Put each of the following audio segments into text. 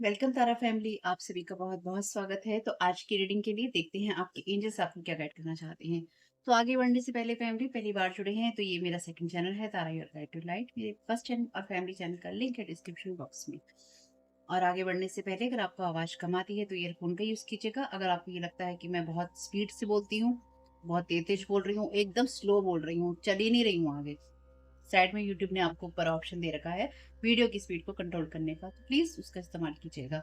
Welcome तारा family, आप सभी का बहुत बहुत स्वागत है। तो आज की रीडिंग के लिए देखते हैं आपके एंजल्स आपको क्या गाइड करना चाहते हैं। तो आगे बढ़ने से पहले फैमिली पहली बार जुड़े हैं तो ये मेरा सेकंड चैनल है तारा योर गाइड टू लाइट। मेरे फर्स्ट चैनल और फैमिली चैनल का लिंक है डिस्क्रिप्शन बॉक्स में। और आगे बढ़ने से पहले अगर आपको आवाज कम आती है तो ईयरफोन का यूज कीजिएगा। अगर आपको ये लगता है कि मैं बहुत स्पीड से बोलती हूँ, बहुत तेज तेज बोल रही हूँ, एकदम स्लो बोल रही हूँ, चल ही नहीं रही हूँ आगे, साइड में यूट्यूब ने आपको ऊपर ऑप्शन दे रखा है वीडियो की स्पीड को कंट्रोल करने का, तो प्लीज उसका इस्तेमाल कीजिएगा।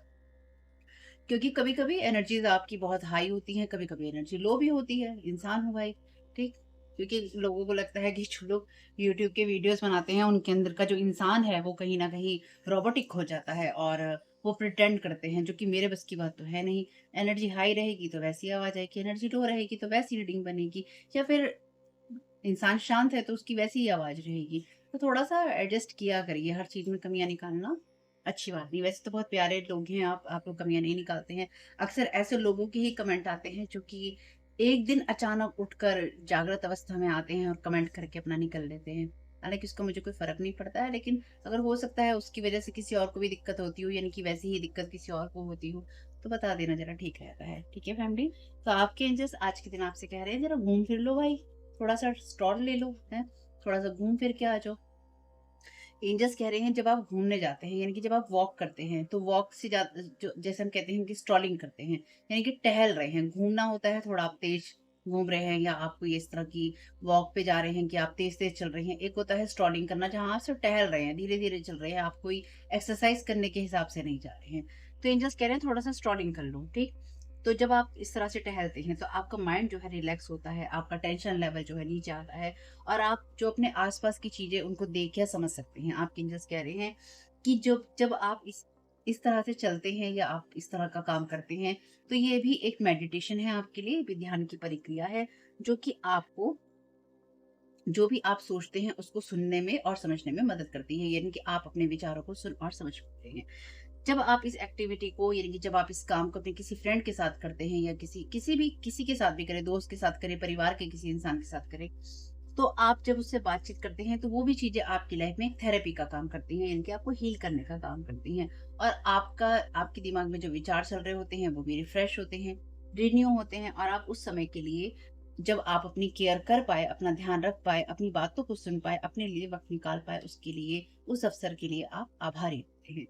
क्योंकि कभी-कभी एनर्जीज़ आपकी बहुत हाई होती हैं, कभी-कभी एनर्जी लो भी होती है, इंसान हो भाई, ठीक? क्योंकि लोगों को लगता है कि जो लोग यूट्यूब के वीडियोज़ बनाते हैं, उनके अंदर का जो इंसान है, वो कहीं न कहीं रोबोटिक हो जाता है और वो प्रिटेंड करते हैं, जो कि मेरे बस की बात तो है नहीं। एनर्जी हाई रहेगी तो वैसी आवाज़ आएगी, एनर्जी लो रहेगी तो वैसी रीडिंग बनेगी, या फिर इंसान शांत है तो उसकी वैसी ही आवाज़ रहेगी। तो थोड़ा-सा एडजस्ट किया करिए, हर चीज़ में कमियाँ निकालना अच्छी बात नहीं। वैसे तो बहुत प्यारे लोग हैं आप लोग कमियाँ नहीं निकालते हैं। अक्सर ऐसे लोगों के ही कमेंट आते हैं जो कि एक दिन अचानक उठकर जागृत अवस्था में आते हैं और कमेंट करके अपना निकल लेते हैं। हालाँकि उसका मुझे कोई फ़र्क नहीं पड़ता है, लेकिन अगर हो सकता है उसकी वज़ह से किसी और को भी दिक्कत होती हो, यानी कि वैसी ही दिक्कत किसी और को होती हो, तो बता देना ज़रा, ठीक रहता है। ठीक है फैमिली? तो आपके एंजल्स आज के दिन आपसे कह रहे हैं, ज़रा घूम फिर लो भाई। थोड़ा-सा स्ट्रोल ले लो, हैं? थोड़ा-सा घूम फिर के आ जाओ। एंजल्स कह रहे हैं जब आप घूमने जाते हैं, यानी कि जब आप वॉक करते हैं, तो वॉक से जो जैसे हम कहते हैं कि स्ट्रॉलिंग करते हैं, यानी कि टहल रहे हैं। घूमना होता है थोड़ा आप तेज़ घूम रहे हैं, या आप कोई इस तरह की वॉक पे जा रहे हैं कि आप तेज़-तेज़ चल रहे हैं। एक होता है स्ट्रॉलिंग करना, जहाँ आप सिर्फ टहल रहे हैं, धीरे-धीरे चल रहे हैं, आप कोई एक्सरसाइज़ करने के हिसाब से नहीं जा रहे हैं। तो एंजल्स कह रहे हैं थोड़ा-सा स्ट्रॉलिंग कर लो, ठीक? तो जब आप इस तरह से टहलते हैं, तो आपका माइंड जो है रिलैक्स होता है, आपका टेंशन लेवल जो है नीचे आता है, और आप जो अपने आस-पास की चीज़ें उनको देख या समझ सकते हैं। आपके एंजल्स कह रहे हैं कि जब जब आप इस तरह से चलते हैं या आप इस तरह का काम करते हैं, तो ये भी एक मेडिटेशन है आपके लिए, भी ध्यान की प्रक्रिया है, जो कि आपको जो भी आप सोचते हैं उसको सुनने में और समझने में मदद करती है, यानी कि आप अपने विचारों को सुन और समझ पाते हैं। जब आप इस एक्टिविटी को, यानी कि जब आप इस काम को अपने किसी फ्रेंड के साथ करते हैं, या किसी के साथ भी करें, दोस्त के साथ करें, परिवार के किसी इंसान के साथ करें, तो आप जब उससे बातचीत करते हैं तो वो भी चीज़ें आपकी लाइफ में एक थेरेपी का काम करती हैं, यानी कि आपको हील करने का काम करती हैं। और आपके दिमाग में जो विचार चल रहे होते हैं वो भी रिफ्रेश होते हैं, रिन्यू होते हैं, और आप उस समय के लिए, जब आप अपनी केयर कर पाए, अपना ध्यान रख पाए, अपनी बातों को सुन पाए, अपने लिए वक़्त निकाल पाए, उसके लिए, उस अवसर के लिए आप आभारी होते हैं।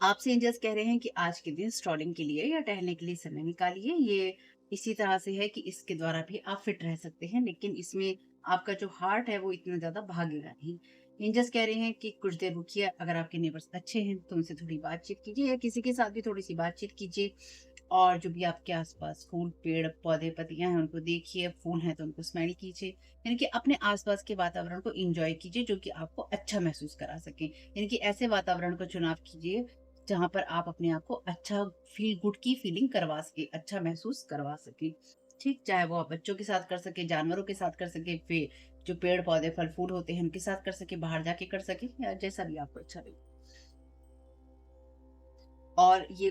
आपसे एंजल्स कह रहे हैं कि आज के दिन स्ट्रॉलिंग के लिए या टहलने के लिए समय निकालिए। ये इसी तरह से है कि इसके द्वारा भी आप फिट रह सकते हैं, लेकिन इसमें आपका जो हार्ट है वो इतना ज़्यादा भागेगा नहीं। एंजल्स कह रहे हैं कि कुछ देर रुकिए, अगर आपके नेबर्स अच्छे हैं तो उनसे थोड़ी बातचीत कीजिए, या किसी के साथ भी थोड़ी-सी बातचीत कीजिए। और जो भी आपके आस-पास फूल, पेड़, पौधे, पत्तियाँ हैं उनको देखिए, फूल हैं तो उनको स्मेल कीजिए। यानी कि अपने आस-पास के वातावरण को एन्जॉय कीजिए, जो कि आपको अच्छा महसूस करा सके। यानी कि ऐसे वातावरण का चुनाव कीजिए जहाँ पर आप अपने आप को अच्छा फ़ील गुड की फीलिंग करवा सकें, अच्छा महसूस करवा सकें। ठीक? चाहे वो आप बच्चों के साथ कर सकें, जानवरों के साथ कर सकें, जो पेड़-पौधे, फल-फूल होते हैं उनके साथ कर सकें, बाहर जाके कर सकें, या जैसा भी आपको अच्छा लगे। और ये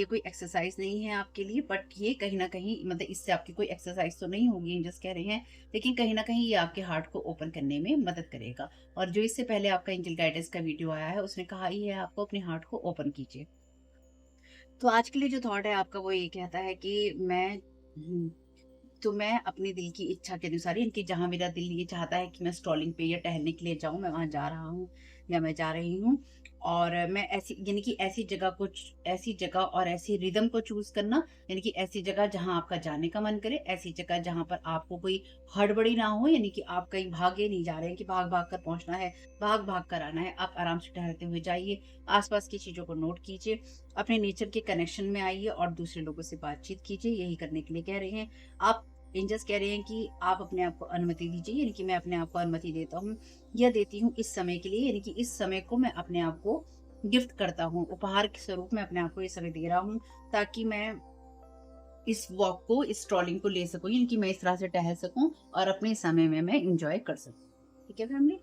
कोई एक्सरसाइज़ नहीं है आपके लिए, बट ये कहीं न कहीं, मतलब इससे आपकी कोई एक्सरसाइज़ तो नहीं होगी, एंजल्स कह रहे हैं, लेकिन कहीं न कहीं ये आपके हार्ट को ओपन करने में मदद करेगा। और जो इससे पहले आपका एंजल गाइडेंस का वीडियो आया है, उसने कहा ही है आपको अपने हार्ट को ओपन कीजिए। तो आज के लिए जो थॉट है आपका वो ये कहता है कि हुँ, तो मैं अपने दिल की इच्छा के अनुसार, यानी कि जहाँ मेरा दिल ये चाहता है कि मैं स्ट्रॉलिंग पे या टहलने के लिए जाऊँ, मैं वहाँ जा रहा हूँ या मैं जा रही हूँ। और मैं ऐसी, यानी कि ऐसी जगह और ऐसी रिदम को चूज़ करना, यानी कि ऐसी जगह जहाँ आपका जाने का मन करे, ऐसी जगह जहाँ पर आपको कोई हड़बड़ी ना हो, यानी कि आप कहीं भागे नहीं जा रहे हैं कि भाग-भाग कर पहुँचना है, भाग-भाग कर आना है। आप आराम से टहलते हुए जाइए, आस-पास की चीज़ों को नोट कीजिए, अपने नेचर के कनेक्शन में आइए और दूसरे लोगों से बातचीत कीजिए, यही करने के लिए कह रहे हैं। आप एंजल्स कह रहे हैं कि आप अपने आप को अनुमति दीजिए, यानी कि मैं अपने आप को अनुमति देता हूँ या देती हूँ इस समय के लिए, यानी कि इस समय को मैं अपने आप को गिफ्ट करता हूँ, उपहार के स्वरूप में अपने आप को ये समय दे रहा हूँ, ताकि मैं इस वॉक को, इस ट्रॉलिंग को ले सकूँ, यानी कि मैं इस तरह से टहल सकूँ और अपने समय में मैं एंजॉय कर सकूँ। ठीक है फैमिली?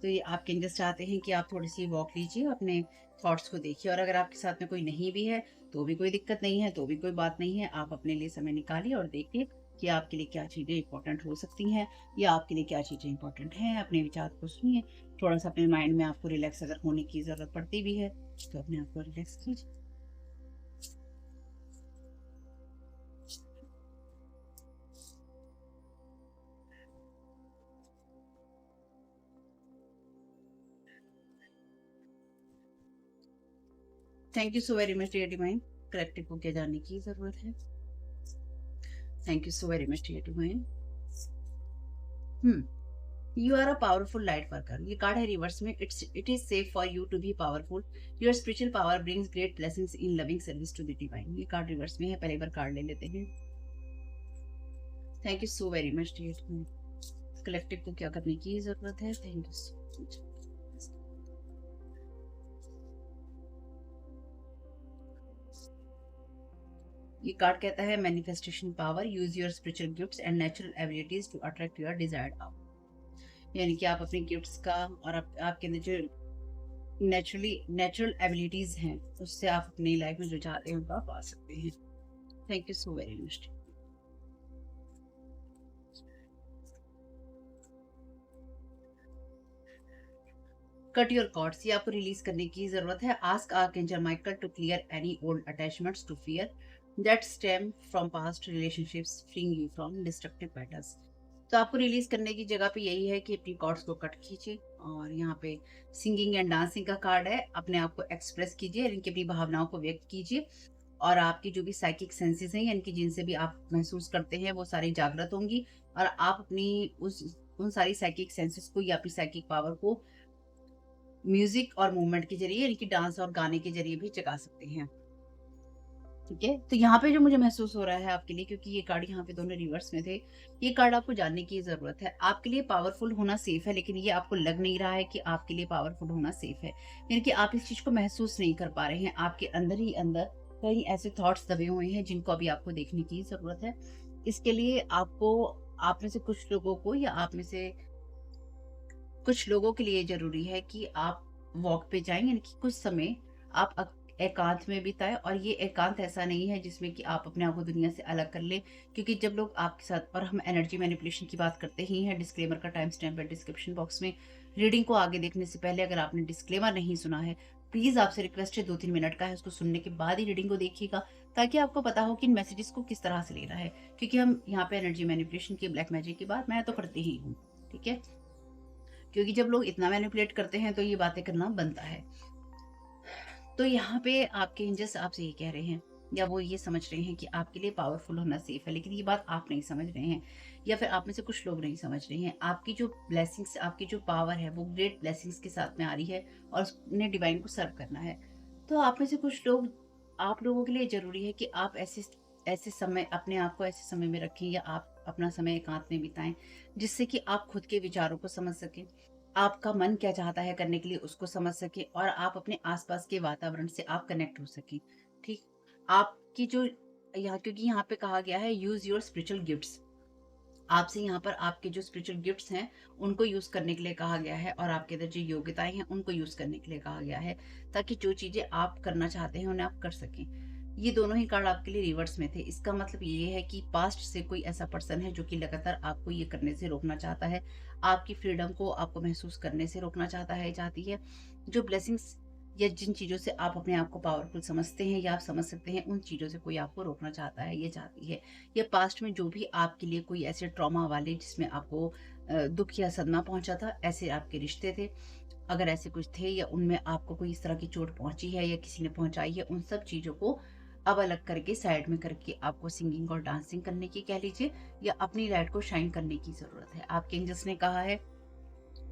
तो ये आपके एंजल्स चाहते हैं कि आप थोड़ी-सी वॉक लीजिए, अपने थॉट्स को देखिए, और अगर आपके साथ में कोई नहीं भी है, तो भी कोई दिक्कत नहीं है, तो भी कोई बात नहीं है। आप अपने लिए समय निकालिए और देखिए, कि आपके लिए क्या चीज़ें इंपॉर्टेंट हो सकती हैं या आपके लिए क्या चीज़ें इंपॉर्टेंट हैं। अपने विचार को सुनिए, थोड़ा सा अपने माइंड में आपको रिलैक्स अगर होने की ज़रूरत पड़ती भी है तो अपने आप को रिलैक्स कीजिए। Thank you so very much dear divine. Collective को क्या जानने की ज़रूरत है? Thank you so very much dear divine. You are a powerful light worker. ये कार्ड है रिवर्स में। It is safe for you to be powerful. Your spiritual power brings great blessings in loving service to the divine. ये card reverse में है, पहले बार card ले लेते हैं। Thank you so very much dear. Collective को क्या करने की जरूरत है? Thank you so much. ये कार्ड कहता है manifestation power, use your spiritual gifts and natural abilities to attract your desired outcome. यानी कि आप अपने गिफ्ट्स का और आपके अंदर जो नेचुरल एबिलिटीज हैं उससे आप अपनी लाइफ में जो चाहते हैं उनको पा सकते हैं। Thank you so very much. Cut your cords, ये आपको रिलीज करने की जरूरत है। Ask archangel Michael to clear any old attachments to fear that stem from past relationships, freeing you from destructive patterns. तो आपको रिलीज करने की जगह पे यही है कि अपनी कॉर्ड्स को कट कीजिए। और यहाँ पे सिंगिंग एंड डांसिंग का कार्ड है। अपने आप को एक्सप्रेस कीजिए, इनकी अपनी भावनाओं को व्यक्त कीजिए और आपकी जो भी साइकिक सेंसेस हैं यानी कि जिनसे भी आप महसूस करते हैं वो सारी जागृत होंगी और आप अपनी उन सारी साइकिक सेंसेस को या अपनी साइकिक पावर को म्यूजिक और मूवमेंट के जरिए यानी कि डांस और गाने के जरिए भी जगा सकते हैं। ठीक है, तो यहाँ पे जो मुझे महसूस हो रहा है आपके लिए, क्योंकि ये कार्ड यहाँ पे दोनों रिवर्स में थे, ये कार्ड आपको जानने की जरूरत है। आपके लिए पावरफुल होना सेफ है, लेकिन ये आपको लग नहीं रहा है कि आपके लिए पावरफुल होना सेफ है, यानी कि आप इस चीज को महसूस नहीं कर पा रहे हैं। आपके अंदर ही अंदर कई ऐसे थॉट्स दबे हुए हैं जिनको अभी आपको देखने की जरूरत है। इसके लिए आपको, आप में से कुछ लोगों को या आप में से कुछ लोगों के लिए जरूरी है कि आप वॉक पे जाएं, यानी कि कुछ समय आप एकांत में बिताएं। और ये एकांत ऐसा नहीं है जिसमें कि आप अपने आप को दुनिया से अलग कर लें, क्योंकि जब लोग आपके साथ, और हम एनर्जी मैनिपुलेशन की बात करते ही हैं, डिस्क्लेमर का टाइम स्टैम्प है डिस्क्रिप्शन बॉक्स में। रीडिंग को आगे देखने से पहले अगर आपने डिस्क्लेमर नहीं सुना है, प्लीज आपसे रिक्वेस्ट है 2-3 मिनट का है, उसको सुनने के बाद ही रीडिंग को देखिएगा, ताकि आपको पता हो कि इन मैसेजेस को किस तरह से लेना है। क्योंकि हम यहाँ पे एनर्जी मैनिपुलेशन की, ब्लैक मैजिक की बात मैं तो करती ही हूँ। ठीक है, क्योंकि जब लोग इतना मैनिपुलेट करते हैं तो ये बातें करना बनता है। तो यहाँ पे आपके एंजल्स आपसे ये कह रहे हैं या वो ये समझ रहे हैं कि आपके लिए पावरफुल होना सेफ है, लेकिन ये बात आप नहीं समझ रहे हैं या फिर आप में से कुछ लोग नहीं समझ रहे हैं। आपकी जो ब्लेसिंग्स, आपकी जो पावर है वो ग्रेट ब्लेसिंग्स के साथ में आ रही है और उन्हें डिवाइन को सर्व करना है। तो आप में से कुछ लोग, आप लोगों के लिए जरूरी है कि आप ऐसे ऐसे समय, अपने आप को ऐसे समय में रखें या आप अपना समय एकांत में बिताएं, जिससे कि आप खुद के विचारों को समझ सकें, आपका मन क्या चाहता है करने के लिए उसको समझ सके और आप अपने आसपास के वातावरण से आप कनेक्ट हो सके। ठीक, आपकी जो यहाँ, क्योंकि यहाँ पे कहा गया है यूज योर स्पिरिचुअल गिफ्ट्स, आपसे यहाँ पर आपके जो स्पिरिचुअल गिफ्ट्स हैं उनको यूज करने के लिए कहा गया है और आपके अंदर जो योग्यताएं हैं उनको यूज करने के लिए कहा गया है, ताकि जो चीजें आप करना चाहते हैं उन्हें आप कर सकें। ये दोनों ही कार्ड आपके लिए रिवर्स में थे। इसका मतलब ये है कि पास्ट से कोई ऐसा पर्सन है जो कि लगातार आपको ये करने से रोकना चाहता है, आपकी फ्रीडम को आपको महसूस करने से रोकना चाहता है, चाहती है। जो ब्लेसिंग्स या जिन चीज़ों से आप अपने आप को पावरफुल समझते हैं या आप समझ सकते हैं, उन चीज़ों से कोई आपको रोकना चाहता है, ये चाहती है। या पास्ट में जो भी आपके लिए कोई ऐसे ट्रॉमा वाले जिसमें आपको दुख या सदमा पहुंचा था, ऐसे आपके रिश्ते थे, अगर ऐसे कुछ थे या उनमें आपको कोई इस तरह की चोट पहुंची है या किसी ने पहुंचाई है, उन सब चीज़ों को अब अलग करके, साइड में करके आपको सिंगिंग और डांसिंग करने की, कह लीजिए, या अपनी लाइट को शाइन करने की ज़रूरत है। आपके एंजल्स ने कहा है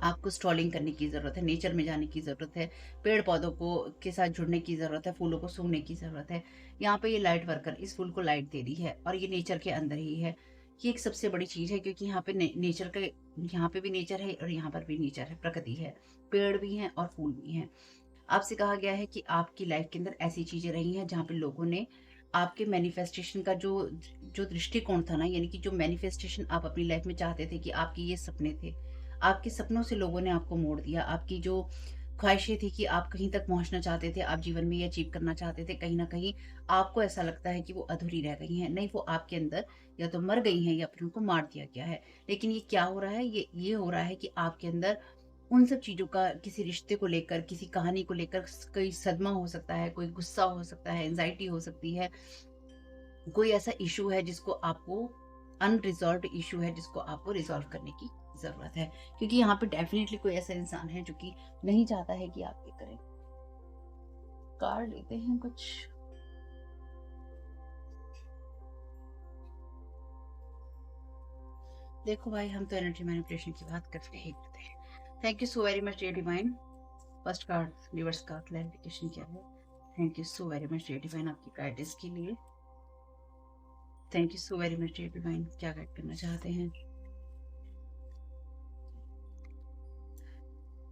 आपको स्ट्रॉलिंग करने की ज़रूरत है, नेचर में जाने की ज़रूरत है, पेड़ पौधों को के साथ जुड़ने की ज़रूरत है, फूलों को सूंघने की ज़रूरत है। यहाँ पे ये लाइट वर्कर इस फूल को लाइट दे रही है और ये नेचर के अंदर ही है। ये एक सबसे बड़ी चीज़ है, क्योंकि यहाँ पे नेचर का, यहाँ पे भी नेचर है और यहाँ पर भी नेचर है, प्रकृति है, पेड़ भी हैं और फूल भी हैं। आपसे कहा गया है कि आपकी लाइफ के अंदर ऐसी चीज़ें रही हैं जहाँ पे लोगों ने आपके मैनिफेस्टेशन का जो जो दृष्टिकोण था ना, यानी कि जो मैनिफेस्टेशन आप अपनी लाइफ में चाहते थे कि आपके ये सपने थे, आपके सपनों से लोगों ने आपको मोड़ दिया। आपकी जो ख्वाहिशें थी कि आप कहीं तक पहुँचना चाहते थे, आप जीवन में ये अचीव करना चाहते थे, कहीं न कहीं आपको ऐसा लगता है कि वो अधूरी रह गई हैं। नहीं, वो आपके अंदर या तो मर गई हैं या फिर उनको मार दिया गया है। लेकिन ये क्या हो रहा है? ये हो रहा है कि आपके अंदर उन सब चीज़ों का, किसी रिश्ते को लेकर, किसी कहानी को लेकर कोई सदमा हो सकता है, कोई गुस्सा हो सकता है, एंग्ज़ायटी हो सकती है, कोई ऐसा इश्यू है जिसको आपको, अनरिज़ॉल्व्ड इश्यू है जिसको आपको रिज़ॉल्व करने की ज़रूरत है। क्योंकि यहाँ पे डेफ़िनिटली कोई ऐसा इंसान है जो कि नहीं चाहता है कि आप ये करें। कार्ड लेते हैं कुछ। देखो भाई, हम तो एनर्जी मैनिपुलेशन की बात करते ही करते हैं। Thank you so very much dear divine. First card reverse का क्लैरिफिकेशन क्या है? Thank you so very much dear divine आपकी गाइडेंस के लिए। Thank you so very much dear divine, क्या गाइड करना चाहते हैं?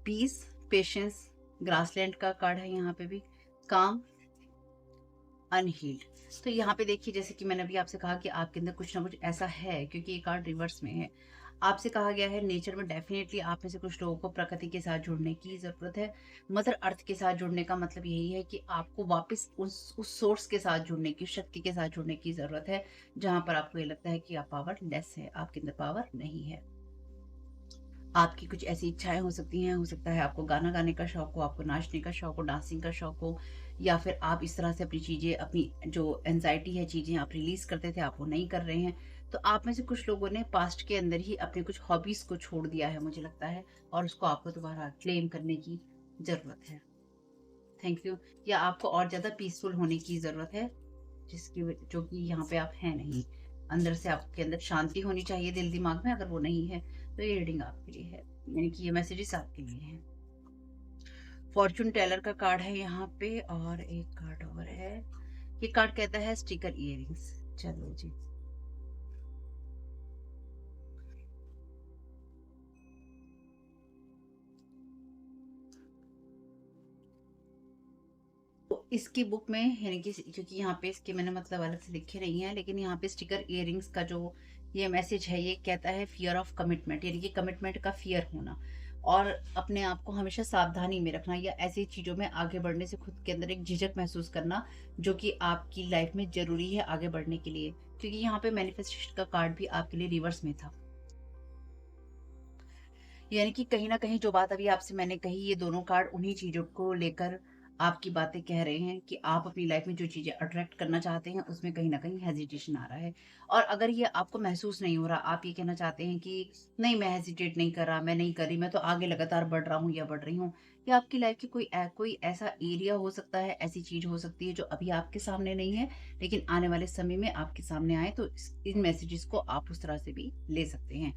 पीस, पेशेंस, ग्रासलैंड का कार्ड है यहाँ पे भी, काम, अनहील्ड। तो यहाँ पे देखिए, जैसे कि मैंने अभी आपसे कहा कि आपके अंदर कुछ ना कुछ ऐसा है, क्योंकि ये कार्ड रिवर्स में है। आपसे कहा गया है नेचर में डेफिनेटली आप में से कुछ लोगों को प्रकृति के साथ जुड़ने की ज़रूरत है। मदर अर्थ के साथ जुड़ने का मतलब यही है कि आपको वापस उस सोर्स के साथ जुड़ने की, शक्ति के साथ जुड़ने की ज़रूरत है, जहाँ पर आपको ये लगता है कि आप पावरलेस है, आपके अंदर पावर नहीं है। आपकी कुछ ऐसी इच्छाएँ हो सकती हैं, हो सकता है आपको गाना गाने का शौक हो, आपको नाचने का शौक हो, डांसिंग का शौक हो, या फिर आप इस तरह से अपनी चीज़ें, अपनी जो एंग्ज़ायटी है, चीज़ें आप रिलीज़ करते थे, आप वो नहीं कर रहे हैं। तो आप में से कुछ लोगों ने पास्ट के अंदर ही अपने कुछ हॉबीज़ को छोड़ दिया है, मुझे लगता है, और उसको आपको दोबारा क्लेम करने की ज़रूरत है। Thank you. या आपको और ज़्यादा पीसफुल होने की ज़रूरत है, जो कि यहाँ पे आप हैं नहीं। अंदर से आपके अंदर शांति होनी चाहिए दिल दिमाग में, अगर वो नहीं है तो ये रीडिंग आपके लिए है, यानी कि ये मैसेजेस आपके लिए हैं। फॉर्चून टेलर का कार्ड है यहाँ पे, और एक कार्ड और है। ये कार्ड कहता है स्टिकर इयररिंग्स। चलो जी। तो इसकी बुक में, यानी कि क्योंकि यहाँ पे इसके मैंने मतलब अलग से लिखे नहीं है, लेकिन यहाँ पे स्टिकर इयररिंग्स का जो ये मैसेज है, ये कहता है फियर ऑफ कमिटमेंट, यानी कि कमिटमेंट का फियर होना, और अपने आप को हमेशा सावधानी में रखना, या ऐसी चीज़ों में आगे बढ़ने से खुद के अंदर एक झिझक महसूस करना, जो कि आपकी लाइफ में ज़रूरी है आगे बढ़ने के लिए। क्योंकि यहाँ पे मैनिफेस्टेशन का कार्ड भी आपके लिए रिवर्स में था। यानी कि कहीं न कहीं जो बात अभी आपसे मैंने कही, ये दोनों कार्ड उन्हीं चीज़ों को लेकर आपकी बातें कह रहे हैं कि आप अपनी लाइफ में जो चीज़ें अट्रैक्ट करना चाहते हैं, उसमें कहीं न कहीं हेजिटेशन आ रहा है। और अगर ये आपको महसूस नहीं हो रहा, आप ये कहना चाहते हैं कि नहीं, मैं हेजिटेट नहीं कर रहा, मैं नहीं कर रही, मैं तो आगे लगातार बढ़ रहा हूँ या बढ़ रही हूँ, या आपकी लाइफ की कोई ऐसा एरिया हो सकता है, ऐसी चीज़ हो सकती है जो अभी आपके सामने नहीं है, लेकिन आने वाले समय में आपके सामने आए, तो इन मैसेजेस को आप उस तरह से भी ले सकते हैं।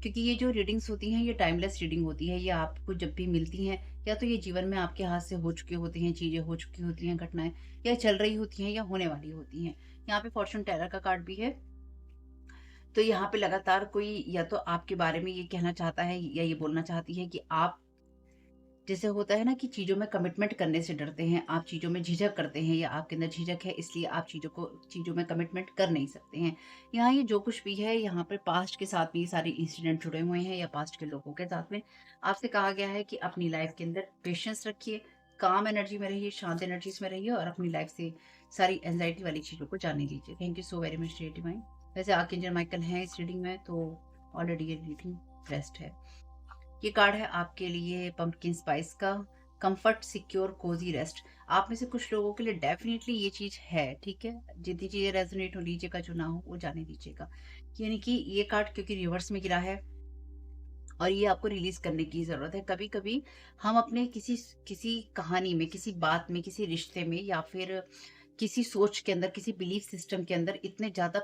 क्योंकि ये जो रीडिंग्स होती हैं, ये टाइमलेस रीडिंग होती है, ये आपको जब भी मिलती हैं, या तो ये जीवन में आपके हाथ से हो चुकी होती हैं, चीज़ें हो चुकी होती हैं, घटनाएँ, या चल रही होती हैं, या होने वाली होती हैं। यहाँ पे फॉर्च्यून टेलर का कार्ड भी है। तो यहाँ पे लगातार कोई या तो आपके बारे में ये कहना चाहता है, या ये बोलना चाहती है कि आप, जैसे होता है ना कि चीज़ों में कमिटमेंट करने से डरते हैं, आप चीज़ों में झिझक करते हैं, या आपके अंदर झिझक है, इसलिए आप चीज़ों में कमिटमेंट कर नहीं सकते हैं। यहाँ ये जो कुछ भी है, यहाँ पर पास्ट के साथ भी ये सारे इंसिडेंट जुड़े हुए हैं, या पास्ट के लोगों के साथ में। आपसे कहा गया है कि अपनी लाइफ के अंदर पेशेंस रखिए, काम एनर्जी में रहिए, शांत एनर्जीज में रहिए, और अपनी लाइफ से सारी एंग्जाइटी वाली चीज़ों को जाने दीजिए। Thank you so very much dear divine. वैसे आर्कएंजल माइकल हैं इस रीडिंग में, तो ऑलरेडी ये रीडिंग बेस्ट है। ये कार्ड है आपके लिए पंपकिन स्पाइस का, कंफर्ट, सिक्योर, कोजी रेस्ट। आप में से कुछ लोगों के लिए डेफिनेटली ये चीज़ है, ठीक है? जितनी चीज़ें रेज़ोनेट हो लीजिएगा, जो ना हो वो जाने दीजिएगा। यानी कि ये कार्ड क्योंकि रिवर्स में गिरा है, और ये आपको रिलीज़ करने की ज़रूरत है। कभी-कभी हम अपने किसी किसी कहानी में, किसी बात में, किसी रिश्ते में, या फिर किसी सोच के अंदर, किसी बिलीफ सिस्टम के अंदर इतने ज़्यादा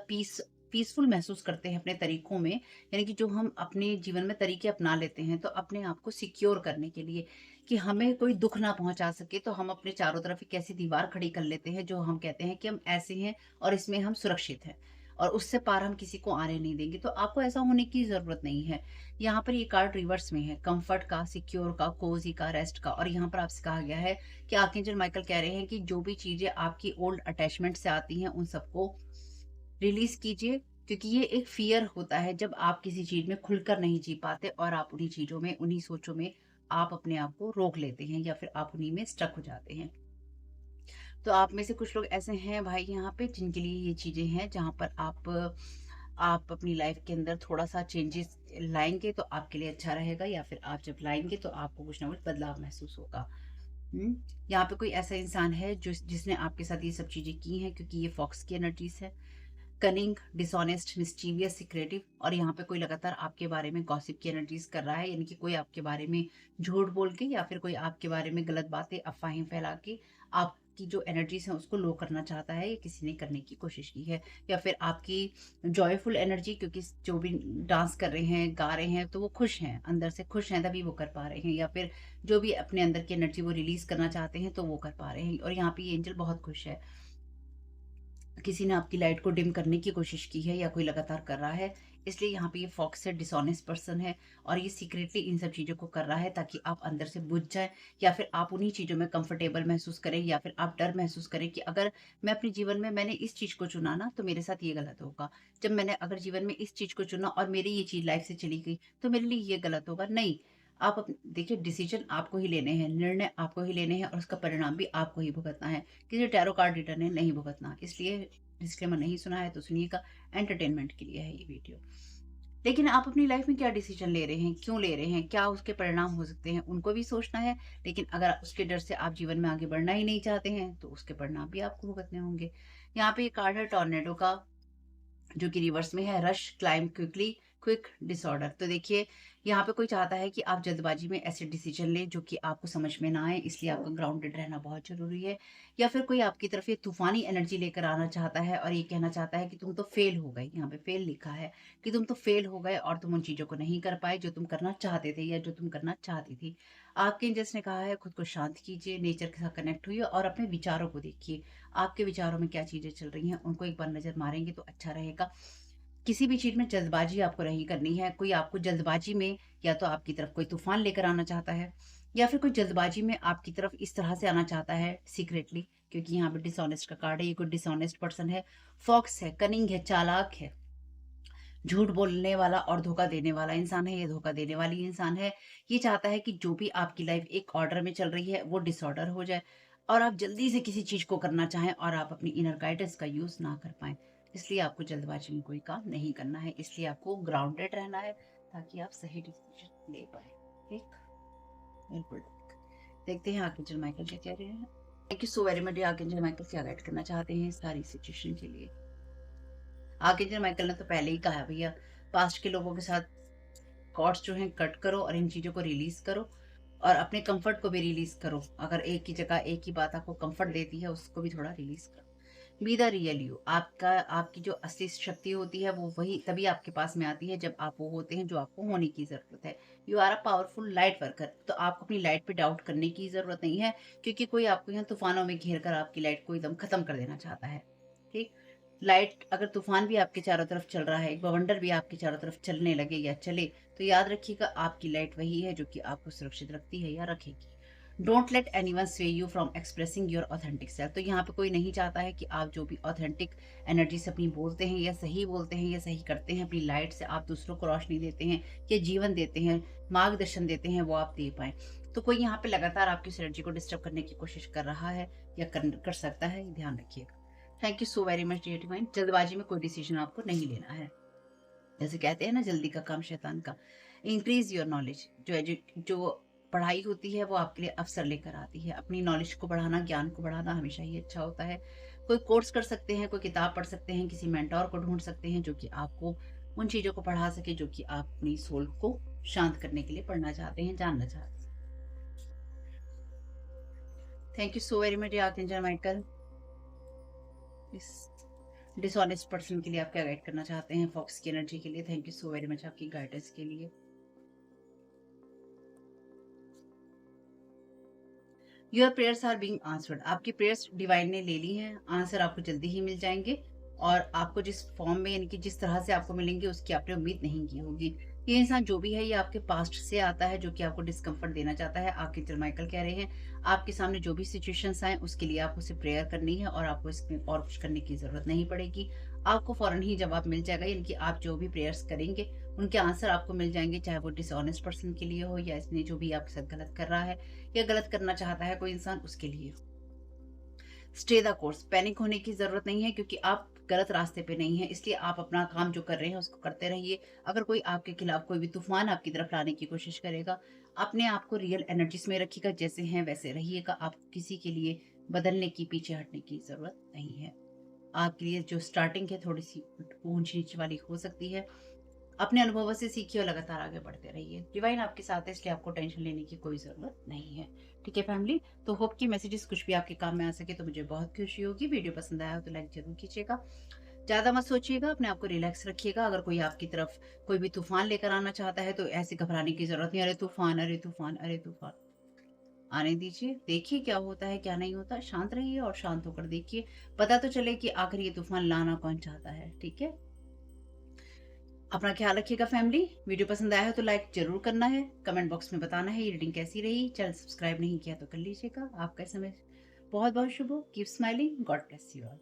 पीसफुल महसूस करते हैं अपने तरीकों में, यानी कि जो हम अपने जीवन में तरीके अपना लेते हैं, तो अपने आप को सिक्योर करने के लिए, कि हमें कोई दुःख ना पहुँचा सके, तो हम अपने चारों तरफ एक ऐसी दीवार खड़ी कर लेते हैं, जो हम कहते हैं कि हम ऐसे हैं और इसमें हम सुरक्षित हैं, और उससे पार हम किसी को आने नहीं देंगे। तो आपको ऐसा होने की ज़रूरत नहीं है। यहाँ पर ये कार्ड रिवर्स में है, कंफर्ट का, सिक्योर का, कोज़ी का, रेस्ट का, और यहाँ पर आपसे कहा गया है कि आर्कएंजल माइकल कह रहे हैं कि जो भी चीज़ें आपकी ओल्ड अटैचमेंट से आती हैं, उन सबको रिलीज़ कीजिए, क्योंकि ये एक फ़ियर होता है जब आप किसी चीज़ में खुलकर नहीं जी पाते, और आप उन्हीं चीज़ों में, उन्हीं सोचों में आप अपने आप को रोक लेते हैं या फिर आप उन्हीं में स्टक हो जाते हैं। तो आप में से कुछ लोग ऐसे हैं भाई यहाँ पे जिनके लिए ये चीज़ें हैं जहाँ पर आप अपनी लाइफ के अंदर थोड़ा-सा चेंजेस लाएँगे तो आपके लिए अच्छा रहेगा, या फिर आप जब लाएँगे तो आपको कुछ ना कुछ बदलाव महसूस होगा। हुँ? यहाँ पे कोई ऐसा इंसान है जिसने आपके साथ ये सब चीज़ें की हैं, क्योंकि ये फॉक्स की एनर्जीज़ है। कनिंग, डिसऑनेस्ट, मिस्चीवियस, सीक्रेटिव, और यहाँ पे कोई लगातार आपके बारे में गॉसिप की एनर्जीज़ कर रहा है, यानी कि कोई आपके बारे में झूठ बोल के या फिर कोई आपके बारे में गलत बातें, अफ़वाहें फैला के आपकी जो एनर्जीज़ हैं उसको लो करना चाहता है, या किसी ने करने की कोशिश की है। या फिर आपकी जॉयफुल एनर्जी, क्योंकि जो भी डांस कर रहे हैं, गा रहे हैं, तो वो खुश हैं, अंदर से खुश हैं तभी वो कर पा रहे हैं, या फिर जो भी अपने अंदर की एनर्जी वो रिलीज़ करना चाहते हैं तो वो कर पा रहे हैं, और यहाँ पे ये एंजल बहुत खुश है। किसी ने आपकी लाइट को डिम करने की कोशिश की है या कोई लगातार कर रहा है, इसलिए यहाँ पे ये फॉक्स है, डिसऑनेस्ट पर्सन है, और ये सीक्रेटली इन सब चीज़ों को कर रहा है ताकि आप अंदर से बुझ जाएं, या फिर आप उन्हीं चीज़ों में कंफर्टेबल महसूस करें, या फिर आप डर महसूस करें कि अगर मैं अपने जीवन में मैंने इस चीज़ को चुना ना तो मेरे साथ ये गलत होगा। जब मैंने अगर जीवन में इस चीज़ को चुना और मेरी ये चीज़ लाइफ से चली गई तो मेरे लिए ये गलत होगा। नहीं, आप देखिए, डिसीजन आपको ही लेने हैं, निर्णय आपको ही लेने हैं, और उसका परिणाम भी आपको ही भुगतना है। किसी टैरो कार्ड रीडर ने नहीं भुगतना। इसलिए डिस्क्लेमर नहीं सुना है तो सुनिएगा, एंटरटेनमेंट के लिए है ये वीडियो। लेकिन आप अपनी लाइफ में क्या डिसीजन ले रहे हैं, क्यों ले रहे हैं, क्या उसके परिणाम हो सकते हैं, उनको भी सोचना है। लेकिन अगर उसके डर से आप जीवन में आगे बढ़ना ही नहीं चाहते हैं तो उसके परिणाम भी आपको भुगतने होंगे। यहाँ पे ये कार्ड है टॉर्नेडो का, जो कि रिवर्स में है, rush, climb quickly, quick, disorder. तो देखिए, यहाँ पे कोई चाहता है कि आप जल्दबाजी में ऐसे डिसीजन लें जो कि आपको समझ में ना आए, इसलिए आपको ग्राउंडेड रहना बहुत जरूरी है। या फिर कोई आपकी तरफ ये तूफानी एनर्जी लेकर आना चाहता है और ये कहना चाहता है कि तुम तो फेल हो गए, यहाँ पे फेल लिखा है कि तुम तो फेल हो गए और तुम उन चीजों को नहीं कर पाए जो तुम करना चाहते थे या जो तुम करना चाहती थी। आपके एंजल्स ने कहा है खुद को शांत कीजिए, नेचर के साथ कनेक्ट हुई और अपने विचारों को देखिए। आपके विचारों में क्या चीजें चल रही हैं उनको एक बार नजर मारेंगे तो अच्छा रहेगा। किसी भी चीज़ में जल्दबाजी आपको नहीं करनी है। कोई आपको जल्दबाजी में या तो आपकी तरफ कोई तूफ़ान लेकर आना चाहता है, या फिर कोई जल्दबाजी में आपकी तरफ इस तरह से आना चाहता है सीक्रेटली, क्योंकि यहाँ पे डिसऑनेस्ट का कार्ड है, ये कोई डिसऑनेस्ट पर्सन है, फॉक्स है, कनिंग है, चालाक है, झूठ बोलने वाला और धोखा देने वाला इंसान है, ये धोखा देने वाली इंसान है। ये चाहता है कि जो भी आपकी लाइफ़ एक ऑर्डर में चल रही है, वो डिसऑर्डर हो जाए और आप जल्दी से किसी चीज़ को करना चाहें और आप अपनी इनर गाइडेंस का यूज़ ना कर पाएँ। इसलिए आपको जल्दबाजी में कोई काम नहीं करना है, इसलिए आपको ग्राउंडेड रहना है ताकि आप सही डिसीजन ले पाएँ। ठीक? बिल्कुल। देखते हैं आर्कएंजल माइकल क्या कह रहे हैं। Thank you so very much. Archangel Michael क्या गाइड करना चाहते हैं इस सारी सिचुएशन के लिए? आर्कएंजल माइकल ने तो पहले ही कहा भैया, पास्ट के लोगों के साथ कॉर्ड्स जो हैं कट करो और इन चीज़ों को रिलीज़ करो और अपने कंफर्ट को भी रिलीज़ करो। अगर एक ही जगह एक ही बात आपको कंफर्ट देती है, उसको भी थोड़ा रिलीज़ करो। Be the real you. आपकी जो असली शक्ति होती है वो वही तभी आपके पास में आती है जब आप वो होते हैं जो आपको होने की ज़रूरत है। You are a powerful light worker. तो आपको अपनी लाइट पे डाउट करने की ज़रूरत नहीं है, क्योंकि कोई आपको यहाँ तूफ़ानों में घेर कर आपकी लाइट को एकदम ख़त्म कर देना चाहता है। ठीक? लाइट अगर तूफ़ान भी आपके चारों तरफ चल रहा है, एक बवंडर भी आपके चारों तरफ चलने लगे या चले, तो याद रखिएगा आपकी लाइट वही है जो कि आपको सुरक्षित रखती है या रखेगी। डोंट लेट एनीवन स्वे you from expressing your authentic self. तो यहाँ पे कोई नहीं चाहता है कि आप जो भी ऑथेंटिक एनर्जी से अपनी बोलते हैं या सही बोलते हैं या सही करते हैं, अपनी लाइट से आप दूसरों को रोशनी देते हैं या जीवन देते हैं, मार्गदर्शन देते हैं, वो आप दे पाएँ। तो कोई यहाँ पे लगातार आपकी इस एनर्जी को डिस्टर्ब करने की कोशिश कर रहा है या कर सकता है, ध्यान रखिएगा। Thank you so very much dear divine. जल्दबाजी में कोई डिसीजन आपको नहीं लेना है। जैसे कहते हैं ना, जल्दी का काम शैतान का। Increase your knowledge. जो पढ़ाई होती है वो आपके लिए अवसर लेकर आती है। अपनी नॉलेज को बढ़ाना, ज्ञान को बढ़ाना हमेशा ही अच्छा होता है। कोई कोर्स कर सकते हैं, कोई किताब पढ़ सकते हैं, किसी मेंटोर को ढूंढ सकते हैं जो कि आपको उन चीज़ों को पढ़ा सके जो कि आप अपनी सोल को शांत करने के लिए पढ़ना चाहते हैं, जानना चाहते हैं। Thank you so very much archangel Michael. इस डिसऑनेस्ट पर्सन के लिए आप क्या गाइड करना चाहते हैं फॉक्स की एनर्जी के लिए? Thank you so very much आपकी गाइडेंस के लिए। Your prayers are being answered. आपकी प्रेयर्स डिवाइन ने ले ली हैं, आंसर आपको जल्दी ही मिल जाएंगे और आपको जिस फॉर्म में, यानी कि जिस तरह से आपको मिलेंगे उसकी आपने उम्मीद नहीं की होगी। ये इंसान जो भी है ये आपके पास्ट से आता है जो कि आपको डिस्कम्फर्ट देना चाहता है। आर्कएंजल माइकल कह रहे हैं आपके सामने जो भी सिचुएशंस आए उसके लिए आपको सिर्फ प्रेयर करनी है और आपको इसमें और कुछ करने की जरूरत नहीं पड़ेगी। आपको फौरन ही जवाब मिल जाएगा, यानी कि आप जो भी प्रेयर्स करेंगे उनके आंसर आपको मिल जाएँगे, चाहे वो डिसऑनेस्ट पर्सन के लिए हो या इसमें जो भी आपके साथ गलत कर रहा है या गलत करना चाहता है कोई इंसान उसके लिए हो। स्टे द कोर्स, पैनिक होने की ज़रूरत नहीं है क्योंकि आप गलत रास्ते पे नहीं हैं, इसलिए आप अपना काम जो कर रहे हैं उसको करते रहिए। अगर कोई आपके खिलाफ कोई भी तूफ़ान आपकी तरफ लाने की कोशिश करेगा, अपने आप को रियल एनर्जीज़ में रखिएगा, जैसे हैं वैसे रहिएगा। आपको किसी के लिए बदलने की, पीछे हटने की ज़रूरत नहीं है। आपके लिए जो स्टार्टिंग है थोड़ी-सी ऊँच-नीच वाली हो सकती है। अपने अनुभवों से सीखिए और लगातार आगे बढ़ते रहिए। डिवाइन आपके साथ है, इसलिए आपको टेंशन लेने की कोई ज़रूरत नहीं है। ठीक है फैमिली? तो होप कि मैसेजेस कुछ भी आपके काम में आ सके तो मुझे बहुत खुशी होगी। वीडियो पसंद आया हो तो लाइक ज़रूर कीजिएगा। ज़्यादा मत सोचिएगा, अपने आप को रिलैक्स रखिएगा। अगर कोई आपकी तरफ कोई भी तूफ़ान लेकर आना चाहता है तो ऐसे घबराने की ज़रूरत नहीं, अरे तूफ़ान, अरे तूफ़ान, अरे तूफ़ान। आने दीजिए, देखिए क्या होता है, क्या नहीं होता। शांत रहिए और शांत होकर देखिए। पता तो चले कि आखिर ये तूफ़ान लाना कौन चाहता है। ठीक है? अपना ख्याल रखिएगा फैमिली। वीडियो पसंद आया हो तो लाइक ज़रूर करना है, कमेंट बॉक्स में बताना है ये रीडिंग कैसी रही। चैनल सब्सक्राइब नहीं किया तो कर लीजिएगा। आपका समय बहुत-बहुत शुभ हो। Keep smiling, God bless you all.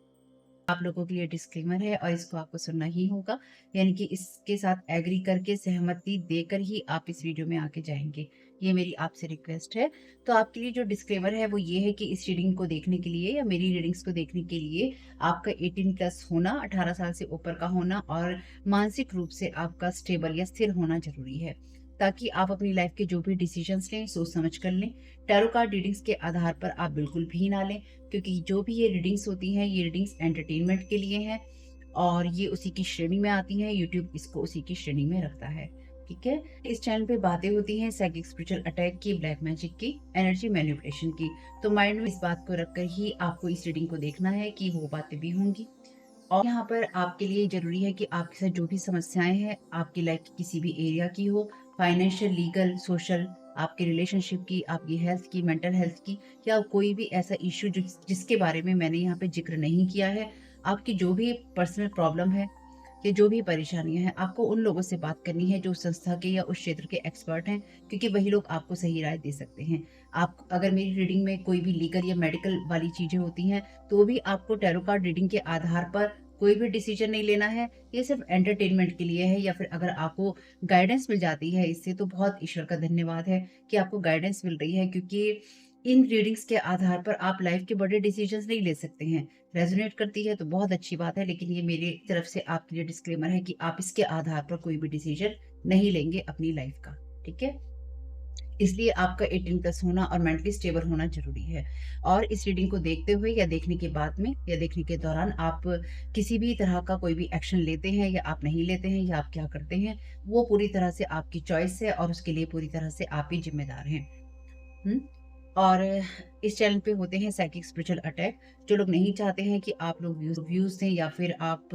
आप लोगों के लिए डिस्क्लेमर है और इसको आपको सुनना ही होगा, यानी कि इसके साथ एग्री करके सहमति देकर ही आप इस वीडियो में आगे जाएँगे। ये मेरी आपसे रिक्वेस्ट है। तो आपके लिए जो डिस्क्लेमर है वो ये है कि इस रीडिंग को देखने के लिए या मेरी रीडिंग्स को देखने के लिए आपका 18 प्लस होना, 18 साल से ऊपर का होना और मानसिक रूप से आपका स्टेबल या स्थिर होना ज़रूरी है, ताकि आप अपनी लाइफ के जो भी डिसीजंस लें सोच समझ कर लें। टैरो कार्ड रीडिंग्स के आधार पर आप बिल्कुल भी ना लें, क्योंकि जो भी ये रीडिंग्स होती हैं ये रीडिंग्स एंटरटेनमेंट के लिए हैं और ये उसी की श्रेणी में आती हैं। यूट्यूब इसको उसी की श्रेणी में रखता है। ठीक है? इस चैनल पे बातें होती हैं साइकिक स्पिरिचुअल अटैक की, ब्लैक मैजिक की, एनर्जी मैनिपुलेशन की। तो माइंड में इस बात को रखकर ही आपको इस रीडिंग को देखना है कि वो बातें भी होंगी। और यहाँ पर आपके लिए ज़रूरी है कि आपके साथ जो भी समस्याएँ हैं, आपकी लाइफ की किसी भी एरिया की हो, फाइनेंशियल, लीगल, सोशल, आपके रिलेशनशिप की, आपकी हेल्थ की, मेंटल हेल्थ की, या कोई भी ऐसा इश्यू जिसके बारे में मैंने यहाँ पे ज़िक्र नहीं किया है, आपकी जो भी पर्सनल प्रॉब्लम है या जो भी परेशानियाँ हैं, आपको उन लोगों से बात करनी है जो उस संस्था के या उस क्षेत्र के एक्सपर्ट हैं, क्योंकि वही लोग आपको सही राय दे सकते हैं। आप अगर मेरी रीडिंग में कोई भी लीगल या मेडिकल वाली चीज़ें होती हैं, तो भी आपको टैरो कार्ड रीडिंग के आधार पर कोई भी डिसीजन नहीं लेना है। ये सिर्फ़ एंटरटेनमेंट के लिए है, या फिर अगर आपको गाइडेंस मिल जाती है इससे तो बहुत ईश्वर का धन्यवाद है कि आपको गाइडेंस मिल रही है, क्योंकि इन रीडिंग्स के आधार पर आप लाइफ़ के बड़े डिसीजंस नहीं ले सकते हैं। रेज़ोनेट करती है तो बहुत अच्छी बात है, लेकिन ये मेरी तरफ से आपके लिए डिस्क्लेमर है कि आप इसके आधार पर कोई भी डिसीजन नहीं लेंगे अपनी लाइफ़ का। ठीक है? इसलिए आपका 18 प्लस होना और मेंटली स्टेबल होना ज़रूरी है। और इस रीडिंग को देखते हुए या देखने के बाद में या देखने के दौरान आप किसी भी तरह का कोई भी एक्शन लेते हैं या आप नहीं लेते हैं या आप क्या करते हैं, वो पूरी तरह से आपकी चॉइस है और उसके लिए पूरी तरह से आप ही ज़िम्मेदार हैं। हुँ? और इस चैनल पे होते हैं साइकिक स्पिरिचुअल अटैक। जो लोग नहीं चाहते हैं कि आप लोग व्यूज़ दें या फिर आप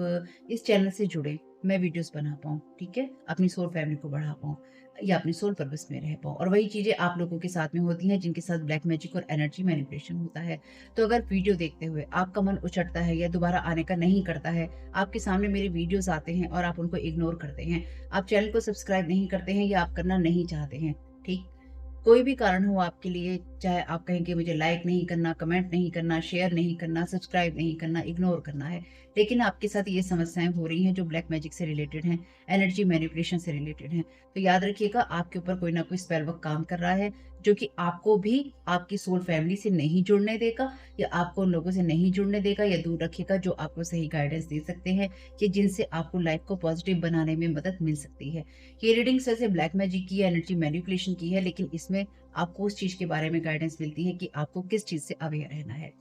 इस चैनल से जुड़ें, मैं वीडियोज़ बना पाऊँ, ठीक है? अपनी सोल फैमिली को बढ़ा पाऊँ या अपनी सोल पर्पस में रह पाऊँ, और वही चीज़ें आप लोगों के साथ में होती हैं जिनके साथ ब्लैक मैजिक और एनर्जी मैनिपुलेशन होता है। तो अगर वीडियो देखते हुए आपका मन उचटता है या दोबारा आने का नहीं करता है, आपके सामने मेरे वीडियोज़ आते हैं और आप उनको इग्नोर करते हैं, आप चैनल को सब्सक्राइब नहीं करते हैं या आप करना नहीं चाहते हैं, ठीक? कोई भी कारण हो आपके लिए, चाहे आप कहें कि मुझे लाइक नहीं करना, कमेंट नहीं करना, शेयर नहीं करना, सब्सक्राइब नहीं करना, इग्नोर करना है, लेकिन आपके साथ ये समस्याएँ हो रही हैं जो ब्लैक मैजिक से रिलेटेड हैं, एनर्जी मैनिपुलेशन से रिलेटेड हैं, तो याद रखिएगा आपके ऊपर कोई ना कोई स्पेल वर्क काम कर रहा है, जो कि आपको भी आपकी सोल फैमिली से नहीं जुड़ने देगा या आपको उन लोगों से नहीं जुड़ने देगा या दूर रखेगा जो आपको सही गाइडेंस दे सकते हैं कि जिनसे आपको लाइफ को पॉजिटिव बनाने में मदद मिल सकती है। ये रीडिंग्स वैसे ब्लैक मैजिक की, एनर्जी मैनिपुलेशन की है, लेकिन इसमें आपको उस चीज़ के बारे में गाइडेंस मिलती है कि आपको किस चीज़ से अवेयर रहना है।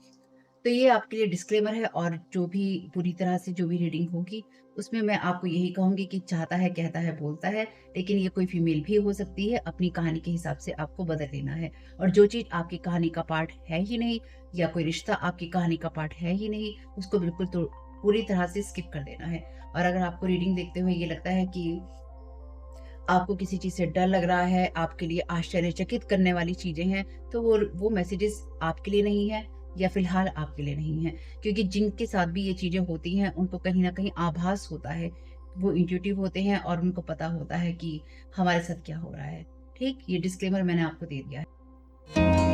तो ये आपके लिए डिस्क्लेमर है, और जो भी पूरी तरह से जो भी रीडिंग होगी, उसमें मैं आपको यही कहूँगी कि चाहता है, कहता है, बोलता है, लेकिन ये कोई फीमेल भी हो सकती है, अपनी कहानी के हिसाब से आपको बदल लेना है। और जो चीज़ आपकी कहानी का पार्ट है ही नहीं या कोई रिश्ता आपकी कहानी का पार्ट है ही नहीं, उसको बिल्कुल तो पूरी तरह से स्किप कर देना है। और अगर आपको रीडिंग देखते हुए ये लगता है कि आपको किसी चीज़ से डर लग रहा है, आपके लिए आश्चर्यचकित करने वाली चीज़ें हैं, तो वो मैसेजेस आपके लिए नहीं है या फ़िलहाल आपके लिए नहीं है। क्योंकि जिनके साथ भी ये चीज़ें होती हैं, उनको कहीं न कहीं आभास होता है। वो इंट्यूटिव होते हैं और उनको पता होता है कि हमारे साथ क्या हो रहा है। ठीक? ये डिस्क्लेमर मैंने आपको दे दिया है।